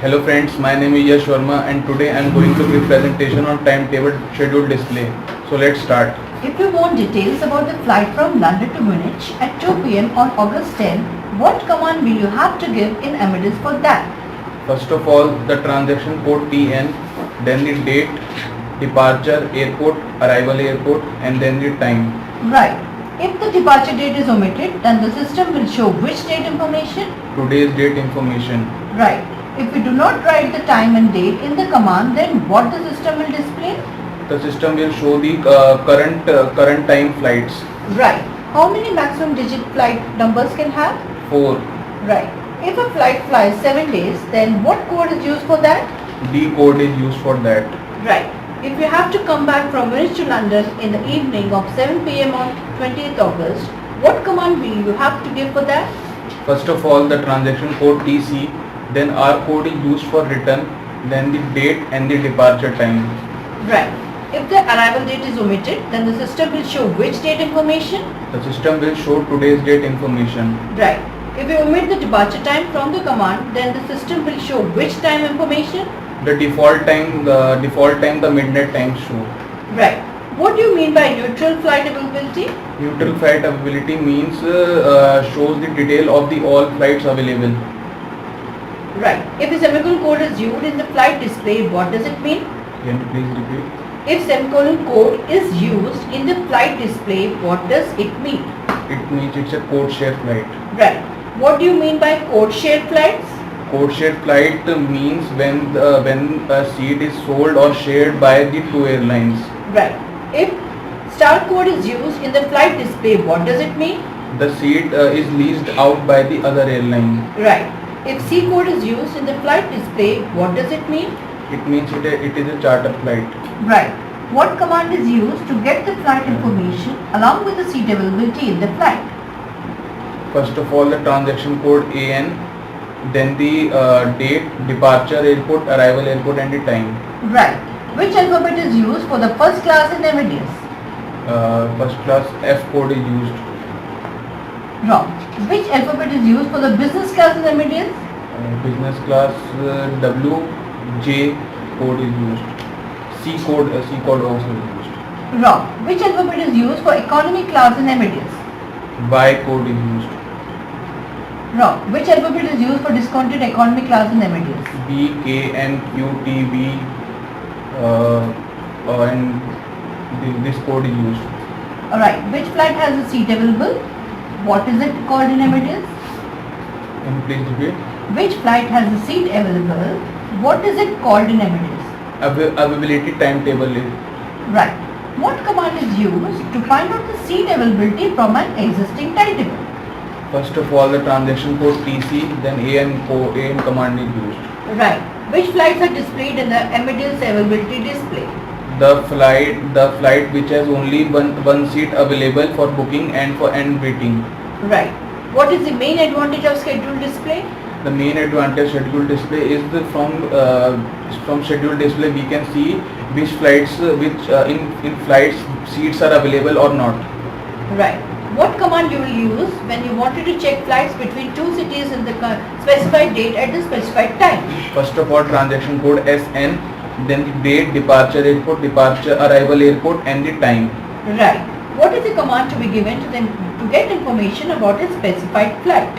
Hello friends, my name is Yash Sharma and today I am going to give presentation on timetable schedule display. So let's start. If you want details about the flight from London to Munich at 2 p.m. on August 10, what command will you have to give in Amadeus for that? First of all, the transaction code TN, then the date, departure airport, arrival airport, and then the time. Right. If the departure date is omitted, then the system will show which date information? Today's date information. Right. If we do not write the time and date in the command, then what the system will display? The system will show the current time flights. Right. How many maximum digit flight numbers can have? 4. Right. If a flight flies 7 days, then what code is used for that? D code is used for that. Right. If you have to come back from Munich to London in the evening of 7 p.m. on 20th August, what command will you have to give for that? First of all, the transaction code TC, then R code is used for return, then the date and the departure time. Right. If the arrival date is omitted, then the system will show which date information? The system will show today's date information. Right. If you omit the departure time from the command, then the system will show which time information? The default time, the midnight time show. Right. What do you mean by neutral flight availability? Neutral flight availability means shows the detail of the all flights available. Right. If a semicolon code is used in the flight display, what does it mean? Can you please repeat? If semicolon code is used in the flight display, what does it mean? It means it's a code share flight. Right. What do you mean by code share flights? Code share flight means when a seat is sold or shared by the two airlines. Right. If star code is used in the flight display, what does it mean? The seat is leased out by the other airline. Right. If C code is used in the flight display, what does it mean? It means it is a charter flight. Right. What command is used to get the flight information along with the seat availability in the flight? First of all, the transaction code AN, then the date, departure airport, arrival airport, and the time. Right. Which alphabet is used for the first class in Amadeus? First class F code is used. Wrong. Which alphabet is used for the business class in Amadeus? Business class W, J code is used. C code also is used. Wrong. Which alphabet is used for economy class in Amadeus? Y code is used. Wrong. Which alphabet is used for discounted economy class in Amadeus? B, K, N, Q, T, V, and this code is used. Alright. Which flight has a seat available? What is it called in Amadeus? Can you please repeat? Which flight has a seat available? What is it called in Amadeus? Availability timetable is. Right. What command is used to find out the seat availability from an existing timetable? First of all, the transaction code TC, then AN command is used. Right. Which flights are displayed in the Amadeus availability display? The flight which has only one seat available for booking and waiting. Right. What is the main advantage of scheduled display? The main advantage scheduled display is from scheduled display we can see which flights in flights seats are available or not. Right. What command you will use when you wanted to check flights between two cities in the specified date at the specified time? First of all, transaction code SN, then the date, departure airport, departure arrival airport, and the time. Right. What is the command to be given to them to get information about a specified flight?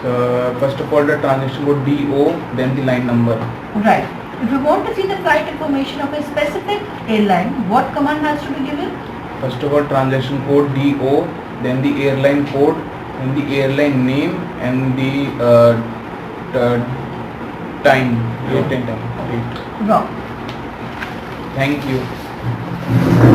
So first of all, the transaction code DO, then the line number. Right. If you want to see the flight information of a specific airline, what command has to be given? First of all, transaction code DO, then the airline code, then the airline name, and the time, date and time. Wrong. Thank you.